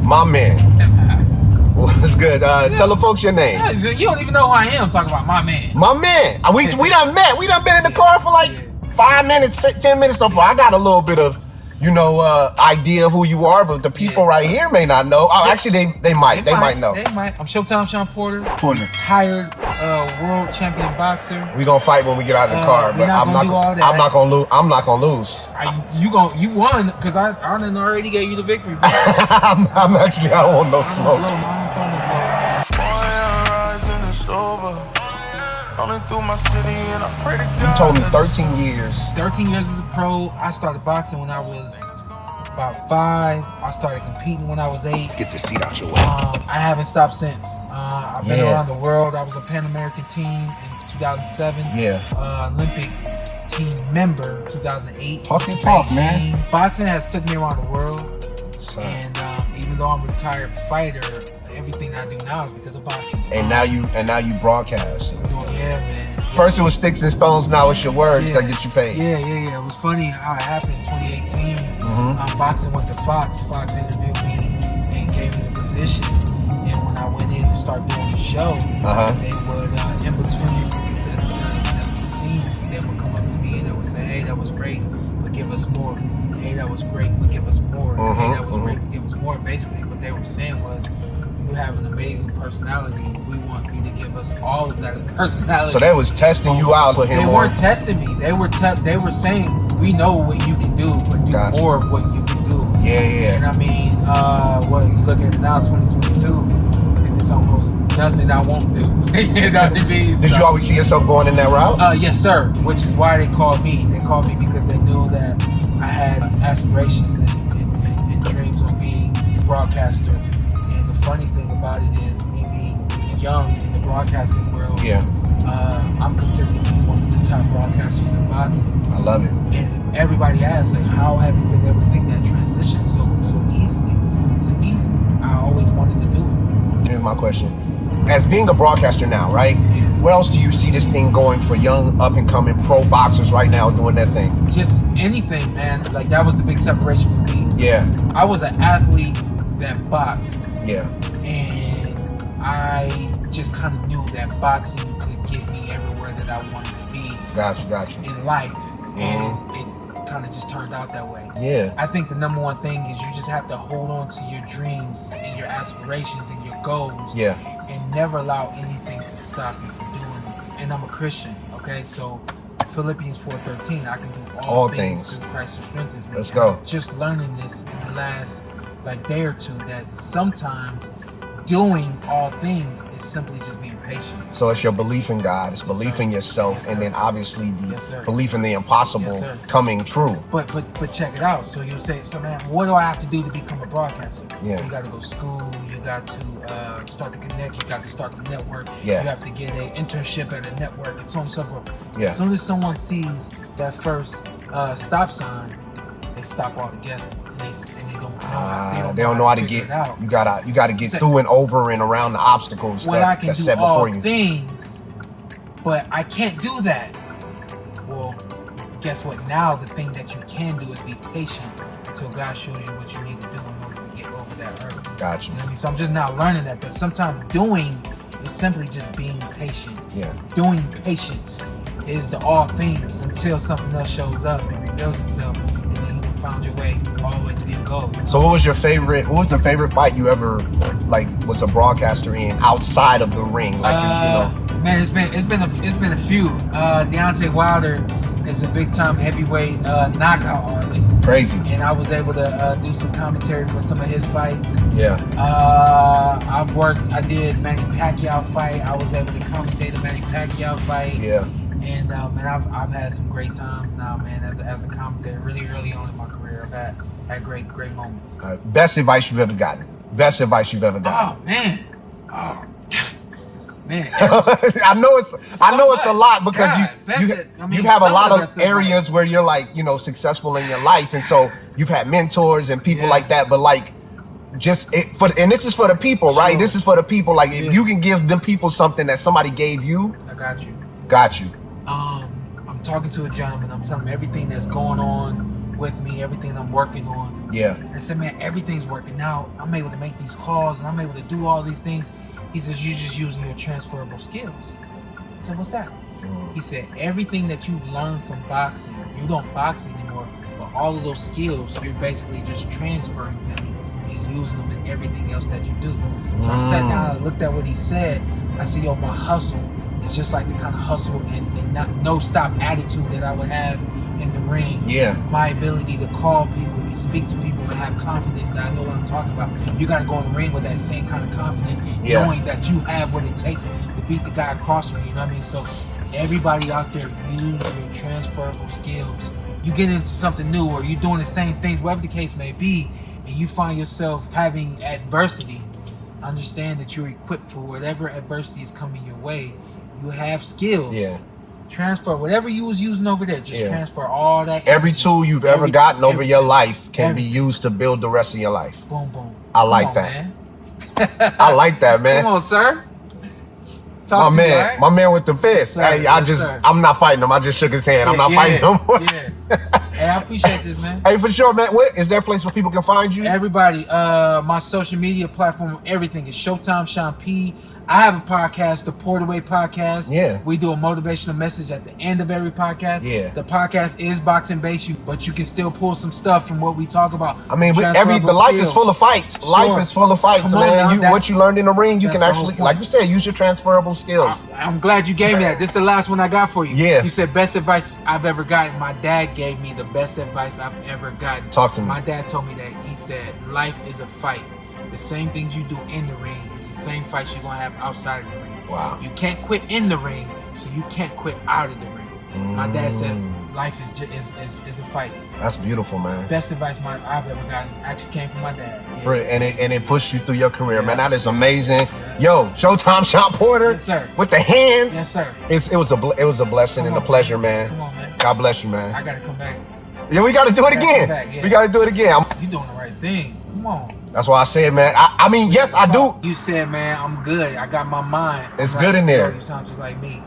My man. What's good? Tell the folks your name. Yeah, you don't even know who I am talking about my man. My man. We done met. We done been in the car for like 5 minutes, 10 minutes so far. I got a little bit of, idea of who you are, but the people right here may not know. Oh, actually, they might know. They might. I'm Showtime Shawn Porter. Retired world champion boxer. We gonna fight when we get out of the car, but I'm not gonna lose. I'm not gonna lose. You won because I done already gave you the victory. I don't want no smoke. You told me 13 years. 13 years as a pro. I started boxing when I was about 5. I started competing when I was 8. Let's get the seat out your way. I haven't stopped since. I've been around the world. I was a Pan American team in 2007. Olympic team member 2008. Talk your talk, man. Boxing has took me around the world. And even though I'm a retired fighter, everything I do now is because of boxing. And now you broadcast. Yeah, man. First it was sticks and stones, now it's your words that get you paid. Yeah. It was funny how it happened in 2018. Boxing went to Fox. Fox interviewed me and gave me the position. And when I went in and started doing the show, they would, in between the scenes, they would come up to me and they would say, hey, that was great, but give us more. Hey, that was great, but give us more. Hey, that was great, but give us more. Basically, what they were saying was, you have an amazing personality. We want you to give us all of that personality. So they was testing you out for him. They weren't testing me. They were saying, we know what you can do, but do more of what you can do. Yeah. And I mean, you look at it now, 2022, and it's almost nothing I won't do. You know what I mean? Did you always see yourself going in that route? Yes, sir. Which is why they called me. They called me because they knew that I had aspirations and dreams of being a broadcaster. Funny thing about it is, me being young in the broadcasting world, I'm considered to be one of the top broadcasters in boxing. I love it. And everybody asks, like, how have you been able to make that transition so easily? So easy. I always wanted to do it. Here's my question. As being a broadcaster now, right? Yeah. Where else do you see this thing going for young, up-and-coming pro boxers right now doing their thing? Just anything, man. Like, that was the big separation for me. Yeah. I was an athlete that boxed. Yeah. And I just kind of knew that boxing could get me everywhere that I wanted to be. Gotcha. In life. And it kind of just turned out that way. Yeah. I think the number one thing is you just have to hold on to your dreams and your aspirations and your goals. Yeah. And never allow anything to stop you from doing it. And I'm a Christian, okay? So Philippians 4:13, I can do all things through Christ who strengthens me. Let's go. Just learning this in the last day or two, that sometimes doing all things is simply just being patient. So it's your belief in God, it's belief in yourself, and then obviously the belief in the impossible coming true. But check it out. So you say, so man, what do I have to do to become a broadcaster? Yeah. You got to go to school. You got to start to connect. You got to start the network. Yeah. You have to get an internship at a network, and so on and so forth. Yeah. As soon as someone sees that first stop sign, they stop altogether. They don't know how to get out. You gotta get through and over and around the obstacles that's set before you. Things, but I can't do that. Well, guess what? Now the thing that you can do is be patient until God shows you what you need to do in order to get over that hurdle. Gotcha. You know what I mean? So I'm just now learning that sometimes doing is simply just being patient. Yeah. Doing patience is the all things until something else shows up and reveals itself. Found your way all the way to your goal. So what was the favorite fight you ever was a broadcaster in outside of the ring? Man, it's been a few. Deontay Wilder is a big time heavyweight knockout artist. Crazy. And I was able to do some commentary for some of his fights. Yeah. I did Manny Pacquiao fight. I was able to commentate a Manny Pacquiao fight. Yeah. And man, I've had some great times now, man, as a commentator. Really early on in my career, I've had great moments. Best advice you've ever gotten. Oh man. I know it's a lot because you have a lot of areas where you're successful in your life, and so you've had mentors and people like that. But and this is for the people, right? Sure. This is for the people. If you can give them people something that somebody gave you, I got you. Got you. I'm talking to a gentleman. I'm telling him everything that's going on with me, everything I'm working on. Yeah. And I said, man, everything's working. Now I'm able to make these calls and I'm able to do all these things. He says, you're just using your transferable skills. I said, what's that? He said, everything that you've learned from boxing, you don't box anymore, but all of those skills, you're basically just transferring them and using them in everything else that you do. So I sat down, I looked at what he said. I said, yo, my hustle is just like the kind of hustle and not no stop attitude that I would have in the ring. Yeah. My ability to call people and speak to people and have confidence that I know what I'm talking about. You got to go in the ring with that same kind of confidence, knowing that you have what it takes to beat the guy across from you. You know what I mean? So everybody out there, use your transferable skills. You get into something new or you're doing the same things, whatever the case may be, and you find yourself having adversity, understand that you're equipped for whatever adversity is coming your way. You have skills. Yeah. Transfer whatever you was using over there. Just transfer all that. Every tool you've ever gotten over your life can be used to build the rest of your life. Boom, boom. I like that. I like that, man. Come on, sir. My man, my man with the fist. Hey, I'm not fighting him. I just shook his hand. I'm not fighting him. Hey, I appreciate this, man. Hey, for sure, man. Where is there a place where people can find you? Everybody, my social media platform, everything is Showtime Shawn P. I have a podcast, the Porterway Podcast. Yeah. We do a motivational message at the end of every podcast. Yeah. The podcast is boxing based, but you can still pull some stuff from what we talk about. I mean, the life is full of fights. Sure. Life is full of fights, man. What you learned in the ring, you can actually, like you said, use your transferable skills. I'm glad you gave me that. This is the last one I got for you. Yeah. You said best advice I've ever gotten. My dad gave me the best advice I've ever gotten. Talk to me. My dad told me that. He said, life is a fight. The same things you do in the ring is the same fights you're going to have outside of the ring. Wow. You can't quit in the ring, so you can't quit out of the ring. My dad said life is a fight. That's beautiful, man. Best advice I've ever gotten actually came from my dad. Yeah. And it pushed you through your career, man. That is amazing. Yo, Showtime Shawn Porter. Yes, sir. With the hands. Yes, sir. It was a blessing and a pleasure, man. Come on, man. God bless you, man. I got to come back. Yeah, we got to do it again. We got to do it again. You're doing the right thing. Come on. That's why I said, man. I mean, yes, I do. You said, man, I'm good. I got my mind. It's good in there. You sound just like me.